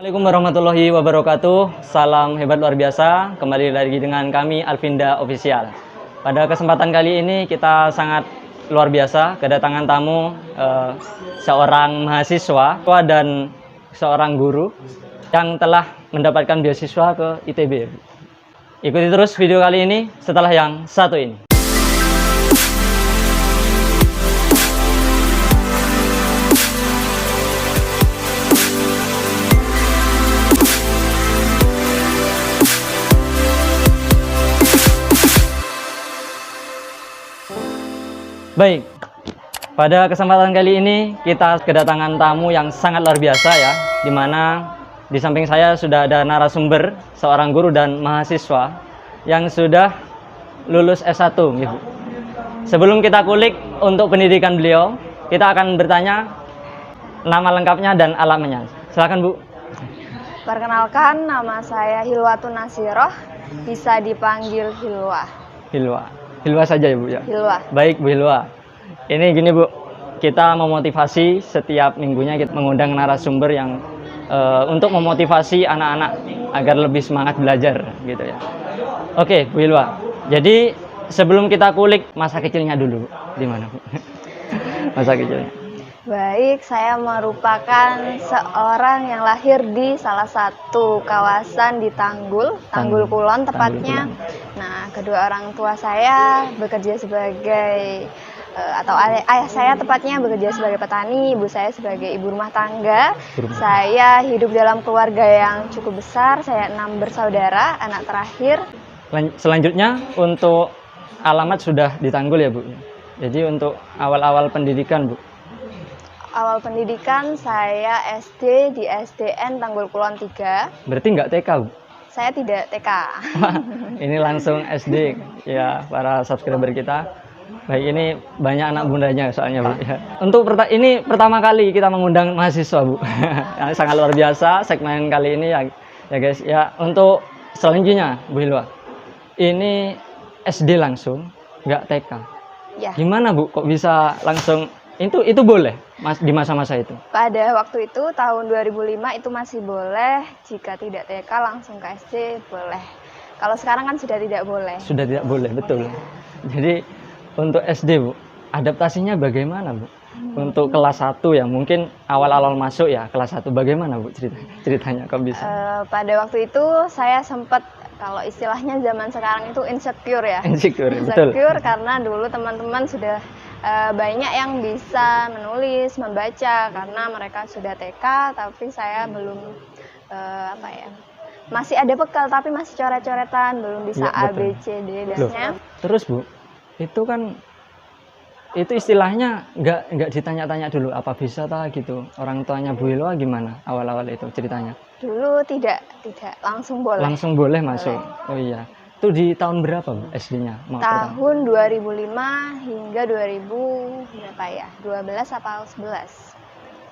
Assalamualaikum warahmatullahi wabarakatuh. Salam hebat luar biasa. Kembali lagi dengan kami Alvinda Official. Pada kesempatan kali ini kita sangat luar biasa kedatangan tamu seorang mahasiswa dan seorang guru yang telah mendapatkan beasiswa ke ITB. Ikuti terus video kali ini setelah yang satu ini. Baik, pada kesempatan kali ini kita kedatangan tamu yang sangat luar biasa ya, dimana di samping saya sudah ada narasumber, seorang guru dan mahasiswa yang sudah lulus S1 gitu. Sebelum kita kulik untuk pendidikan beliau, kita akan bertanya nama lengkapnya dan alamatnya. Silakan Bu. Perkenalkan, nama saya Hilwatun Nasiroh, bisa dipanggil Hilwa. Hilwa saja ya Bu ya? Hilwa. Baik Bu Hilwa. Ini gini Bu, kita memotivasi setiap minggunya kita mengundang narasumber yang untuk memotivasi anak-anak agar lebih semangat belajar gitu ya. Oke Bu Hilwa, jadi sebelum kita kulik masa kecilnya dulu, di mana Bu? Masa kecilnya. Baik, saya merupakan seorang yang lahir di salah satu kawasan di Tanggul Kulon tepatnya. Nah, kedua orang tua saya bekerja sebagai ayah saya tepatnya bekerja sebagai petani, ibu saya sebagai ibu rumah tangga. Saya hidup dalam keluarga yang cukup besar, saya 6 bersaudara, anak terakhir. Selanjutnya untuk alamat sudah di Tanggul ya Bu. Jadi untuk awal-awal pendidikan Bu. Awal pendidikan saya SD di SDN Tanggul Kulon 3. Berarti nggak TK Bu? Saya tidak TK. Ini langsung SD ya para subscriber kita. Baik, ini banyak anak bundanya soalnya Bu ya. Untuk ini pertama kali kita mengundang mahasiswa Bu. Yang sangat luar biasa segmen kali ini ya guys ya. Untuk selanjutnya Bu Hilwa, ini SD langsung nggak TK. Ya. Gimana Bu kok bisa langsung itu boleh di masa-masa itu? Pada waktu itu tahun 2005 itu masih boleh, jika tidak TK langsung ke SD boleh. Kalau sekarang kan sudah tidak boleh. Sudah tidak boleh, betul. Jadi untuk SD Bu, adaptasinya bagaimana Bu? Untuk kelas 1 ya, mungkin awal-awal masuk ya kelas 1, bagaimana Bu ceritanya kok bisa? Pada waktu itu saya sempat, kalau istilahnya zaman sekarang itu insecure ya. Insecure, betul. Insecure karena dulu teman-teman sudah banyak yang bisa menulis, membaca karena mereka sudah TK, tapi saya belum masih ada bekal tapi masih coret-coretan, belum bisa ya, A, B, C, D dan-nya. Terus Bu, itu kan itu istilahnya nggak ditanya-tanya dulu apa bisa tak gitu. Orang tuanya Bu Hilwa gimana awal-awal itu ceritanya? Dulu tidak langsung boleh. Langsung boleh masuk. Oh iya. Itu di tahun berapa Bu SD-nya? Tahun 2005 hingga 2000 berapa ya? 12 atau 11.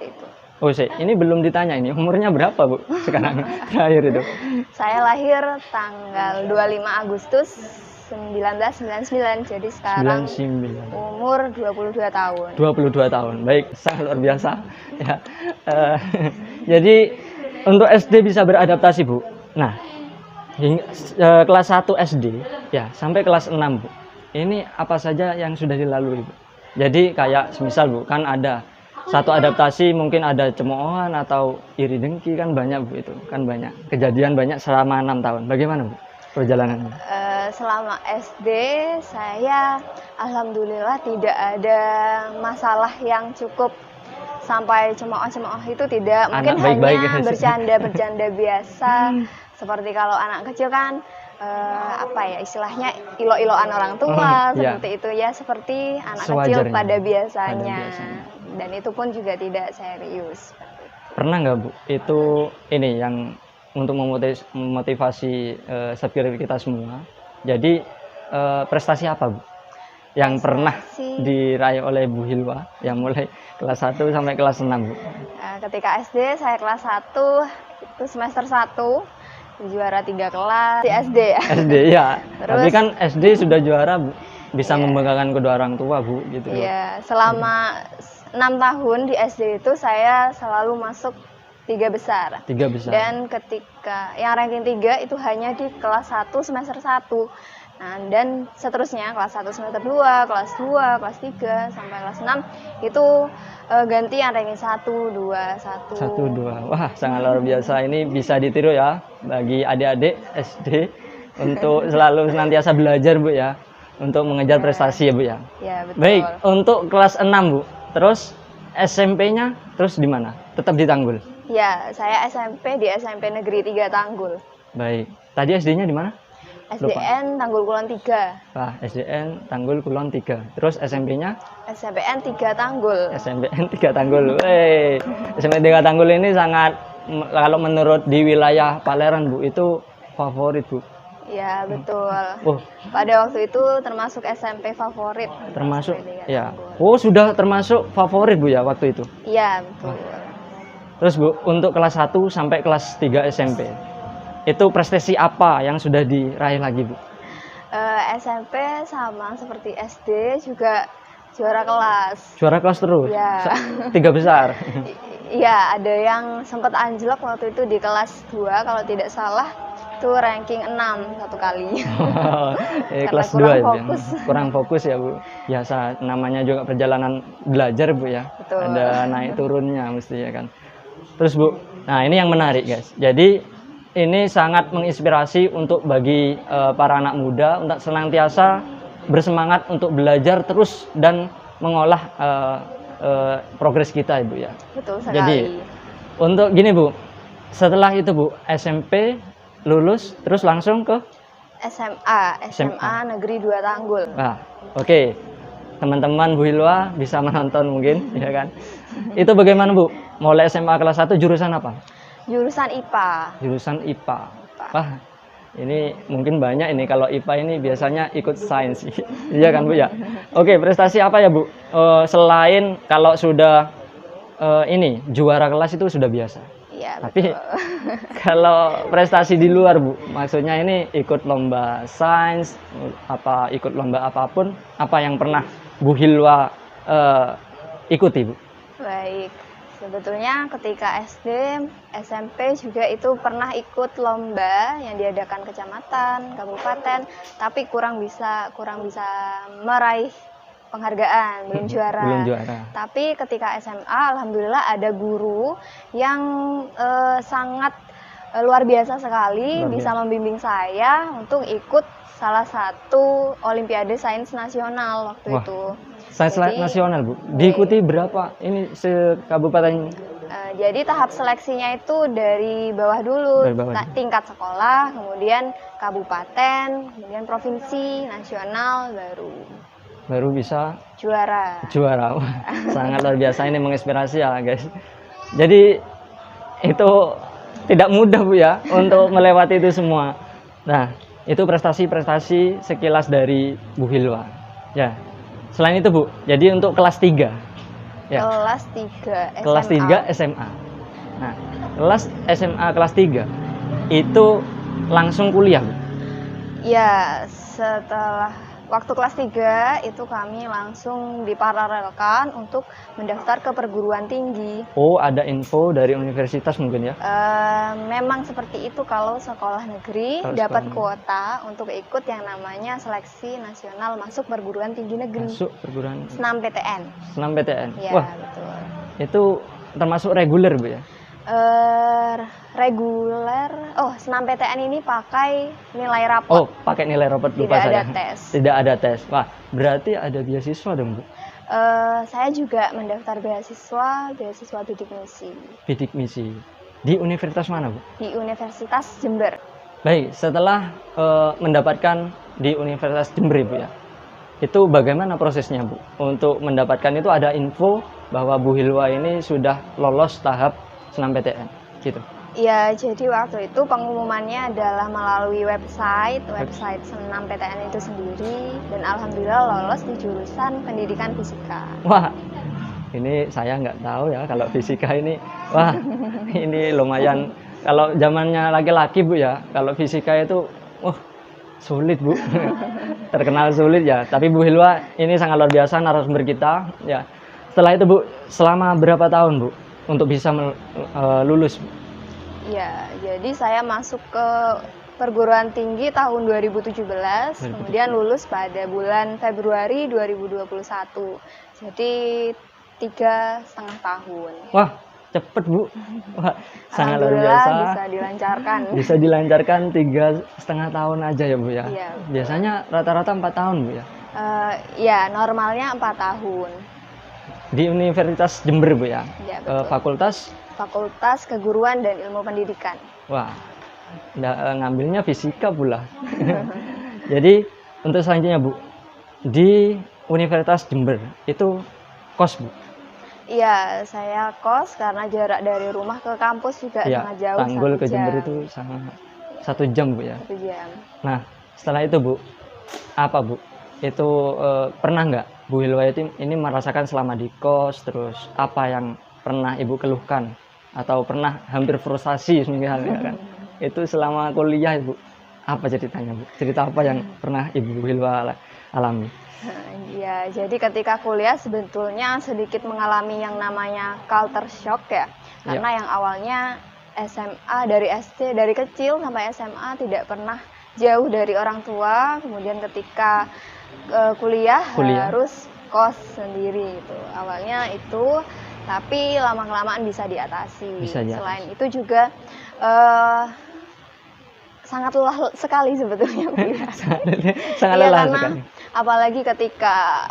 Itu. Oh, ini belum ditanya ini umurnya berapa Bu sekarang terakhir itu? Saya lahir tanggal 25 Agustus 1999, jadi sekarang 99. umur 22 tahun. 22 tahun, baik, sangat luar biasa ya. Jadi untuk SD bisa beradaptasi Bu. Nah, kelas 1 SD ya sampai kelas 6 Bu. Ini apa saja yang sudah dilalui Bu? Jadi kayak semisal Bu, kan ada satu adaptasi, mungkin ada cemoohan atau iri dengki, kan banyak Bu, itu kan banyak kejadian banyak selama 6 tahun. Bagaimana Bu perjalanannya? Selama SD saya alhamdulillah tidak ada masalah yang cukup sampai cemooh itu tidak. Mungkin hanya bercanda biasa. Seperti kalau anak kecil kan istilahnya ilo-iloan orang tua, seperti itu ya, seperti anak kecil pada biasanya. Dan itu pun juga tidak serius. Pernah nggak Bu itu ini yang untuk memotivasi subscriber kita semua? Jadi prestasi apa Bu yang pernah diraih oleh Bu Hilwa yang mulai kelas 1 sampai kelas 6 Bu? Ketika SD saya kelas 1 itu semester 1 juara 3 kelas di SD ya. SD ya. Tapi kan SD sudah juara Bu, bisa membanggakan kedua orang tua Bu gitu. Iya, selama 6 tahun di SD itu saya selalu masuk 3 besar. 3 besar. Dan ketika yang ranking 3 itu hanya di kelas 1 semester 1. Nah, dan seterusnya kelas 1 semester 2, kelas 2, kelas 3 sampai kelas 6 itu ganti yang ranking 1, 2, 1. 1, 2. Wah, sangat luar biasa. Ini bisa ditiru ya bagi adik-adik SD untuk selalu senantiasa belajar, Bu ya. Untuk mengejar prestasi ya, Bu ya. Ya, betul. Baik, untuk kelas 6, Bu. Terus SMP-nya terus di mana? Tetap di Tanggul. Ya, saya SMP di SMP Negeri 3 Tanggul. Baik. Tadi SD-nya di mana? SDN Tanggul Kulon 3. Wah, SDN Tanggul Kulon 3. Terus SMP-nya? SMPN 3 Tanggul. SMPN 3 Tanggul. SMPN 3 Tanggul ini sangat, kalau menurut di wilayah Paleran, Bu, itu favorit, Bu. Ya, betul. Oh, Pada waktu itu termasuk SMP favorit. termasuk SMP 3 ya. Tanggul. Oh, sudah termasuk favorit, Bu ya waktu itu. Iya, betul. Terus, Bu, untuk kelas 1 sampai kelas 3 SMP. Itu prestasi apa yang sudah diraih lagi, Bu? SMP sama seperti SD juga juara kelas. Juara kelas terus? Ya. 3 besar? Iya, ada yang sempat anjlok waktu itu di kelas 2 kalau tidak salah. Itu ranking 6 satu kali. Kelas 2 ya, fokus. Kurang fokus ya, Bu. Biasa, namanya juga perjalanan belajar, Bu ya. Betul. Ada naik turunnya mesti ya kan. Terus, Bu, nah ini yang menarik, guys. Jadi ini sangat menginspirasi untuk bagi para anak muda untuk senantiasa bersemangat untuk belajar terus dan mengolah progres kita, Ibu ya. Betul sekali. Jadi untuk gini, Bu, setelah itu, Bu, SMP lulus terus langsung ke SMA Negeri 2 Tanggul. Nah, oke. Teman-teman Bu Hilwa bisa menonton mungkin, ya kan? Itu bagaimana, Bu? Mulai SMA kelas 1 jurusan apa? Jurusan IPA. Jurusan IPA. Wah, ini mungkin banyak ini kalau IPA ini biasanya ikut sains. Iya kan, Bu ya? Oke, prestasi apa ya, Bu? Selain kalau sudah ini juara kelas itu sudah biasa. Iya, Tapi betul. kalau prestasi di luar, Bu, maksudnya ini ikut lomba sains, apa ikut lomba apapun, apa yang pernah Bu Hilwa ikuti, Bu? Baik. Sebetulnya ketika SD, SMP juga itu pernah ikut lomba yang diadakan kecamatan, kabupaten, tapi kurang bisa meraih penghargaan, belum juara. Belum juara. Tapi ketika SMA, alhamdulillah ada guru yang sangat luar biasa sekali, bisa membimbing saya untuk ikut salah satu Olimpiade Sains Nasional waktu Wah. itu. Sains nasional, Bu. Diikuti berapa? Ini se-kabupaten? Jadi tahap seleksinya itu dari bawah dulu, Dari bawah. tingkat sekolah, kemudian kabupaten, kemudian provinsi, nasional, Baru bisa juara. juara. Wah, sangat luar biasa, ini menginspirasi ya, guys. Jadi itu tidak mudah, Bu ya, untuk melewati itu semua. Nah, itu prestasi-prestasi sekilas dari Bu Hilwa. Ya. Selain itu, Bu, jadi untuk kelas 3. Ya. Kelas 3 SMA. Kelas 3 SMA. Nah, kelas SMA kelas 3 itu langsung kuliah, Bu? Ya, setelah waktu kelas 3 itu kami langsung diparalelkan untuk mendaftar ke perguruan tinggi. Oh, ada info dari universitas mungkin ya? Memang seperti itu kalau sekolah negeri Kalau dapat sekolah kuota untuk ikut yang namanya seleksi nasional masuk perguruan tinggi negeri. Masuk perguruan Senam PTN. senam PTN. Ya, Wah, betul. itu termasuk reguler, Bu ya? Reguler. Oh, senam PTN ini pakai nilai rapot. Oh, pakai nilai rapot, lupa Tidak saya. ada tes. Tidak ada tes. Wah, berarti ada beasiswa dong, Bu? Saya juga mendaftar beasiswa bidik misi Bidik misi. Di universitas mana, Bu? di Universitas Jember. Baik, setelah mendapatkan di Universitas Jember, Bu ya. Itu bagaimana prosesnya, Bu? Untuk mendapatkan itu ada info bahwa Bu Hilwa ini sudah lolos tahap senam PTN, gitu. Ya, jadi waktu itu pengumumannya adalah melalui website senam PTN itu sendiri, dan alhamdulillah lolos di jurusan pendidikan fisika. Wah, ini saya nggak tahu ya kalau fisika ini. Wah, ini lumayan. Kalau zamannya laki-laki, Bu ya, kalau fisika itu, sulit, Bu. Terkenal sulit ya. Tapi Bu Hilwa ini sangat luar biasa narasumber kita. Ya. Setelah itu, Bu, selama berapa tahun, Bu? untuk bisa lulus? Ya, jadi saya masuk ke perguruan tinggi tahun 2017, kemudian lulus pada bulan Februari 2021. Jadi 3,5 tahun. Wah, cepet Bu. Wah, sangat luar Alhamdulillah biasa. bisa dilancarkan. Bisa dilancarkan 3,5 tahun aja ya Bu ya. Iya. Biasanya rata-rata 4 tahun Bu ya. Ya, normalnya 4 tahun. Di Universitas Jember Bu ya. Ya, betul. Fakultas Keguruan dan Ilmu Pendidikan. Wah, ngambilnya fisika pula. Jadi untuk selanjutnya Bu, di Universitas Jember itu kos Bu? Iya, saya kos karena jarak dari rumah ke kampus juga ya, sangat jauh. Tanggul ke Jember itu sangat 1 jam Bu ya. 1 jam. Nah, setelah itu Bu, apa Bu? Itu pernah nggak Bu Hilwa ini merasakan selama di kos, terus apa yang pernah Ibu keluhkan atau pernah hampir frustasi misalnya kan? Itu selama kuliah Ibu, apa ceritanya Bu? Cerita apa yang pernah Ibu Hilwa alami? Ya, jadi ketika kuliah sebetulnya sedikit mengalami yang namanya culture shock ya. Karena yang awalnya SMA dari SD, dari kecil sampai SMA tidak pernah jauh dari orang tua. Kemudian ketika kuliah harus kos sendiri itu. Awalnya itu, tapi lama-kelamaan bisa diatasi. Selain itu juga sangat lelah sekali sebetulnya. Sangat lelah sekali. Apalagi ketika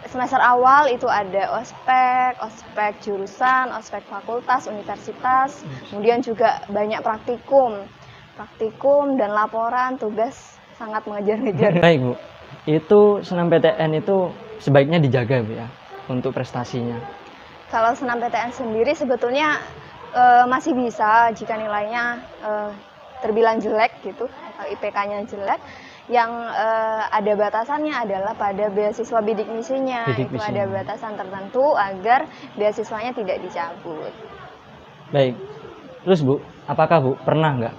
semester awal itu ada ospek jurusan, ospek fakultas, universitas, kemudian juga banyak praktikum dan laporan, tugas sangat mengejar-ngejar. Baik Bu, itu SNMPTN itu sebaiknya dijaga Bu ya untuk prestasinya. Kalau SNMPTN sendiri sebetulnya masih bisa jika nilainya terbilang jelek gitu, atau IPK-nya jelek. Yang ada batasannya adalah pada beasiswa bidik misinya. Itu ada batasan tertentu agar beasiswanya tidak dicabut. Baik, terus Bu, apakah Bu pernah nggak,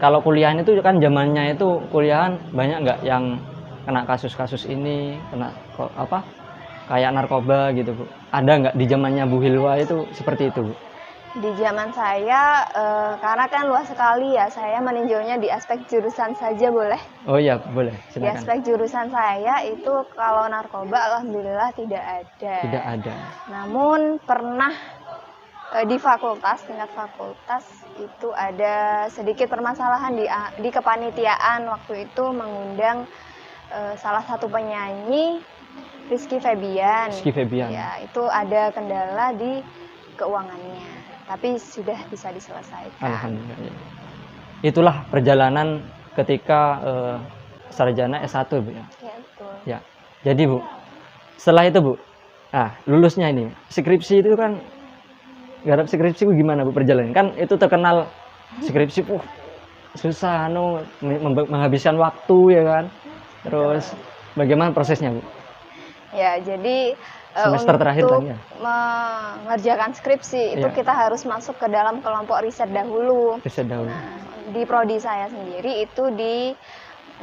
kalau kuliahan itu kan zamannya itu kuliahan banyak nggak yang kena kasus-kasus ini, kena kayak narkoba gitu Bu? Ada nggak di zamannya Bu Hilwa itu seperti itu Bu? Di zaman saya, karena kan luas sekali ya, saya meninjaunya di aspek jurusan saja boleh? Oh iya, boleh, silakan. Di aspek jurusan saya itu kalau narkoba alhamdulillah tidak ada. Tidak ada. Namun pernah di tingkat fakultas itu ada sedikit permasalahan di kepanitiaan. Waktu itu mengundang salah satu penyanyi, Rizky Febian. Ya, itu ada kendala di keuangannya. Tapi sudah bisa diselesaikan. Alhamdulillah. Itulah perjalanan ketika sarjana S1 Bu ya. Ya, betul. Ya. Jadi Bu, setelah itu Bu, lulusnya ini, skripsi itu kan, garap skripsi gimana Bu perjalanan? Kan itu terkenal skripsi susah menghabiskan waktu ya kan. Terus bagaimana prosesnya Bu? Ya, jadi semester terakhir untuk mengerjakan skripsi itu kita harus masuk ke dalam kelompok riset dahulu. Nah, di prodi saya sendiri itu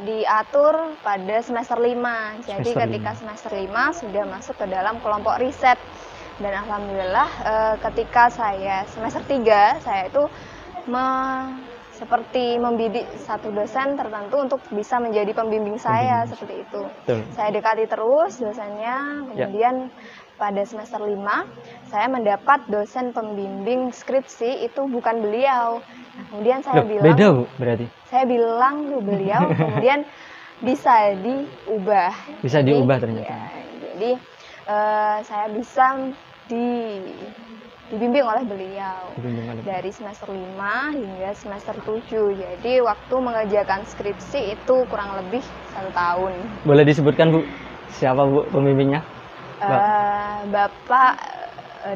diatur pada semester 5. Jadi ketika semester 5 sudah masuk ke dalam kelompok riset. Dan alhamdulillah ketika saya semester 3 saya itu seperti membidik satu dosen tertentu untuk bisa menjadi pembimbing saya, seperti itu. Betul. Saya dekati terus dosennya, kemudian pada semester 5 saya mendapat dosen pembimbing skripsi, itu bukan beliau. Nah, kemudian saya bilang, beda Bu berarti? Saya bilang beliau, kemudian bisa diubah. Bisa diubah ternyata. Ya, jadi saya bisa dibimbing oleh beliau dari semester 5 hingga semester 7. Jadi waktu mengerjakan skripsi itu kurang lebih 1 tahun. Boleh disebutkan Bu, siapa Bu pembimbingnya? Bapak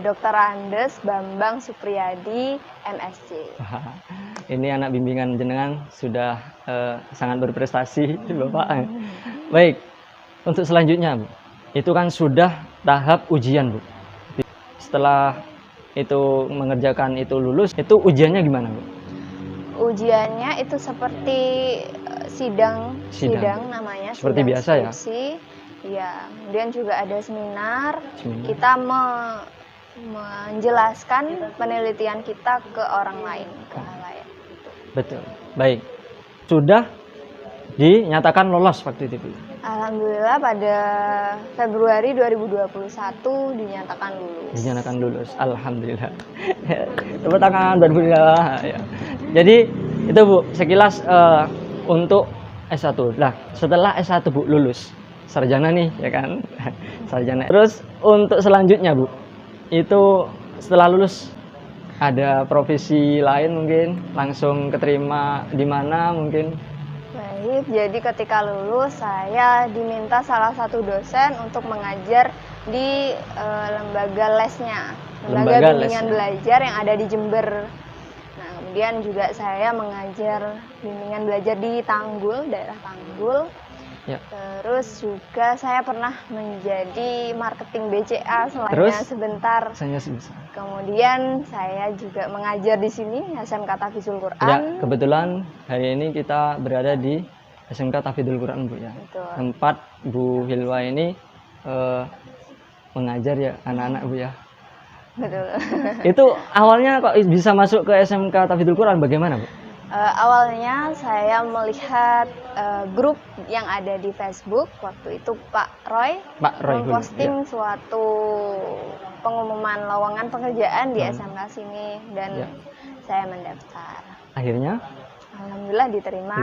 Dr. Andes Bambang Supriyadi, MSc. Ini anak bimbingan jenengan sudah sangat berprestasi Bapak. Baik, untuk selanjutnya Bu, itu kan sudah tahap ujian Bu. Setelah itu mengerjakan itu lulus, itu ujiannya gimana Bu? Ujiannya itu seperti sidang namanya. Seperti sidang biasa skripsi. Ya, kemudian juga ada seminar. Kita menjelaskan penelitian kita ke orang lain, ke halayak. Betul. Baik. Sudah dinyatakan lolos waktu itu, Bu? Alhamdulillah pada Februari 2021 dinyatakan lulus. Dinyatakan lulus. Alhamdulillah. Tepuk tangan buat Bu Hilwa, ya. Jadi itu, Bu, sekilas untuk S1. Nah, setelah S1 Bu lulus, sarjana nih, ya kan? Sarjana. Terus untuk selanjutnya, Bu, itu setelah lulus ada profesi lain mungkin, langsung keterima di mana mungkin? Baik, jadi ketika lulus saya diminta salah satu dosen untuk mengajar di lembaga lesnya, lembaga bimbingan belajar yang ada di Jember. Nah, kemudian juga saya mengajar bimbingan belajar di Tanggul, daerah Tanggul. Ya. Terus juga saya pernah menjadi marketing BCA selama sebentar. Kemudian saya juga mengajar di sini SMK Tahfidzul Quran. Ya, kebetulan hari ini kita berada di SMK Tahfidzul Quran, Bu, ya. Betul. Tempat Bu Hilwa ini mengajar ya anak-anak, Bu, ya. Betul. Itu awalnya kok bisa masuk ke SMK Tahfidzul Quran, bagaimana, Bu? Awalnya saya melihat grup yang ada di Facebook. Waktu itu Pak Roy memposting suatu pengumuman lowongan pekerjaan di SMK sini dan saya mendaftar. Akhirnya? Alhamdulillah diterima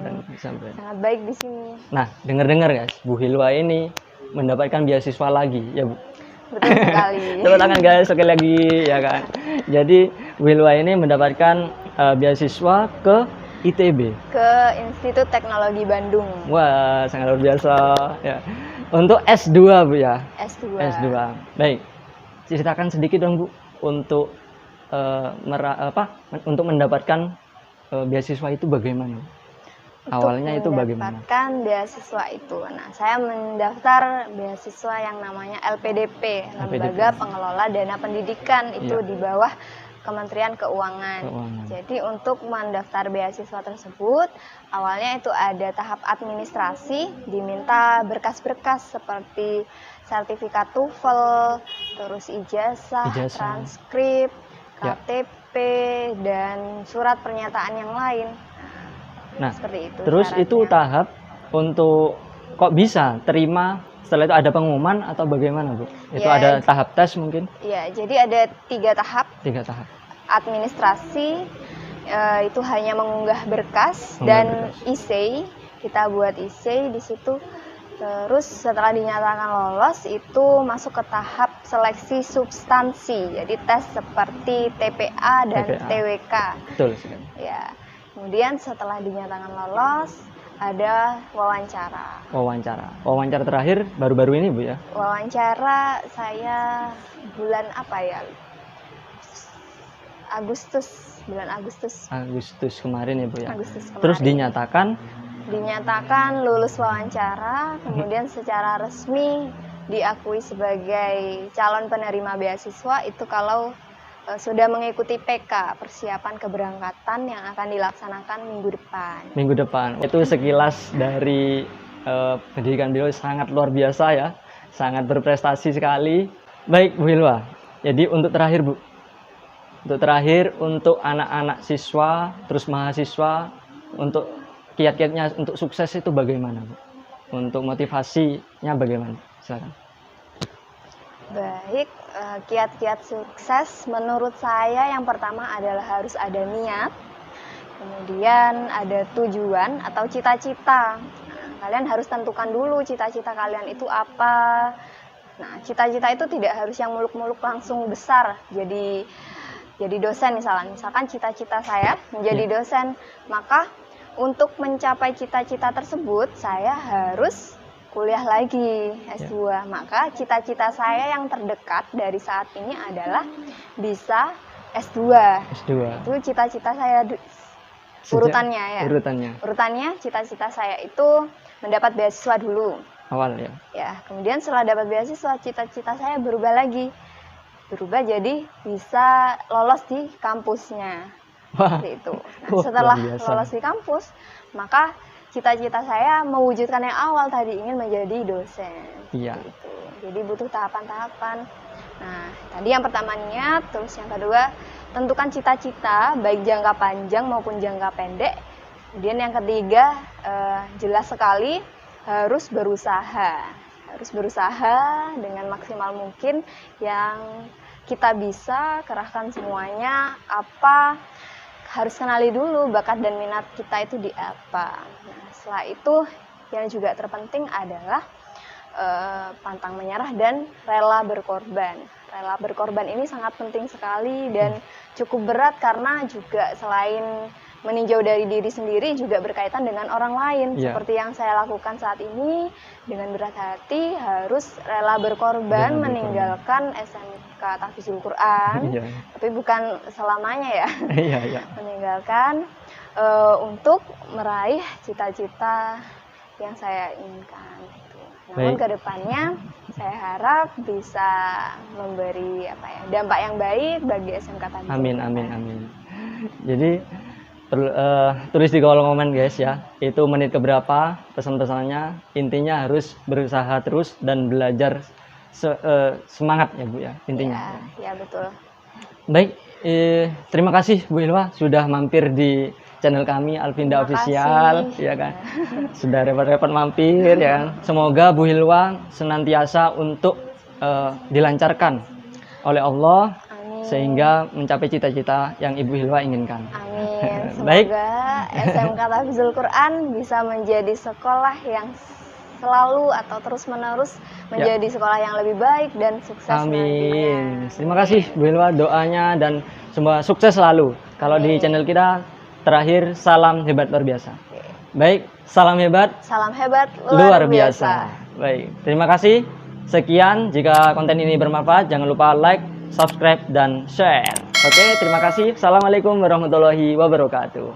dan sampai. Sangat baik di sini. Nah, dengar-dengar guys, Bu Hilwa ini mendapatkan beasiswa lagi, ya, Bu? Betul sekali. Tepuk tangan guys, sekali lagi, ya kan. Jadi Bu Hilwa ini mendapatkan beasiswa ke ITB, ke Institut Teknologi Bandung. Wah, sangat luar biasa, ya. Untuk S2, Bu, ya. S2. Baik. Ceritakan sedikit dong, Bu, untuk untuk mendapatkan beasiswa itu bagaimana? Awalnya itu bagaimana? Mendapatkan beasiswa itu. Nah, saya mendaftar beasiswa yang namanya LPDP, Lembaga Pengelola Dana Pendidikan, itu di bawah Kementerian Keuangan. Jadi untuk mendaftar beasiswa tersebut, awalnya itu ada tahap administrasi, diminta berkas-berkas seperti sertifikat TOEFL, terus ijazah, transkrip, KTP, dan surat pernyataan yang lain. Nah, seperti itu. Terus caranya. Itu tahap untuk kok bisa terima, setelah itu ada pengumuman atau bagaimana, Bu? Itu ada tahap tes mungkin? Iya, jadi ada 3 tahap. 3 tahap. Administrasi itu hanya mengunggah berkas dan essay. Kita buat essay di situ. Terus setelah dinyatakan lolos itu masuk ke tahap seleksi substansi. Jadi tes seperti TPA dan TWK. Betul sekali. Ya. Kemudian setelah dinyatakan lolos ada wawancara. Wawancara terakhir baru-baru ini, Bu, ya? Wawancara saya bulan apa ya? Bulan Agustus. Agustus kemarin ya, Bu, ya? Agustus kemarin. Terus dinyatakan lulus wawancara, kemudian secara resmi diakui sebagai calon penerima beasiswa itu kalau sudah mengikuti PK, persiapan keberangkatan yang akan dilaksanakan minggu depan. Itu sekilas dari pendidikan beliau sangat luar biasa, ya. Sangat berprestasi sekali. Baik, Bu Hilwa. Jadi untuk terakhir, Bu. Untuk anak-anak siswa, terus mahasiswa, untuk kiat-kiatnya untuk sukses itu bagaimana, Bu? Untuk motivasinya bagaimana? Silakan. Baik, kiat-kiat sukses menurut saya yang pertama adalah harus ada niat, kemudian ada tujuan atau cita-cita. Kalian harus tentukan dulu cita-cita kalian itu apa. Nah, cita-cita itu tidak harus yang muluk-muluk langsung besar. Jadi dosen misalkan cita-cita saya menjadi dosen, maka untuk mencapai cita-cita tersebut saya harus kuliah lagi S2. Maka cita-cita saya yang terdekat dari saat ini adalah bisa S2. Itu cita-cita saya urutannya. Urutannya cita-cita saya itu mendapat beasiswa dulu. Awal ya. Ya, kemudian setelah dapat beasiswa cita-cita saya berubah lagi. Berubah jadi bisa lolos di kampusnya. Seperti itu. Nah, setelah lolos di kampus, maka cita-cita saya mewujudkan yang awal tadi, ingin menjadi dosen. Iya. Gitu. Jadi butuh tahapan-tahapan. Nah, tadi yang pertama niat, terus yang kedua tentukan cita-cita baik jangka panjang maupun jangka pendek. Kemudian yang ketiga jelas sekali harus berusaha dengan maksimal mungkin yang kita bisa kerahkan semuanya. Apa harus kenali dulu bakat dan minat kita itu di apa. Nah, setelah itu yang juga terpenting adalah pantang menyerah dan rela berkorban. Rela berkorban ini sangat penting sekali dan cukup berat karena juga selain meninjau dari diri sendiri juga berkaitan dengan orang lain. Seperti yang saya lakukan saat ini, dengan berat hati harus rela berkorban meninggalkan SMK Tahfidzul Quran, tapi bukan selamanya ya. Meninggalkan untuk meraih cita-cita yang saya inginkan. Namun kedepannya saya harap bisa memberi dampak yang baik bagi SMK Tahfidzul Quran. Amin. Jadi tulis di kolom komen guys ya, itu menit keberapa pesan-pesannya. Intinya harus berusaha terus dan belajar semangat ya Bu ya, intinya. Ya betul. Baik, terima kasih Bu Hilwa sudah mampir di channel kami Alvinda Official ya kan. Sudah repot-repot mampir ya kan. Semoga Bu Hilwa senantiasa untuk dilancarkan oleh Allah. Amin. Sehingga mencapai cita-cita yang Ibu Hilwa inginkan. Amin. Semoga Baik. SMK Tahfidzul Quran bisa menjadi sekolah yang selalu atau terus-menerus menjadi sekolah yang lebih baik dan sukses. Amin. Terima kasih Bu Hilwa doanya dan semoga sukses selalu. Kalau di channel kita terakhir, salam hebat luar biasa. Baik, salam hebat. Salam hebat luar biasa. Baik, terima kasih. Sekian, jika konten ini bermanfaat, jangan lupa like, subscribe, dan share. Oke, terima kasih. Assalamualaikum warahmatullahi wabarakatuh.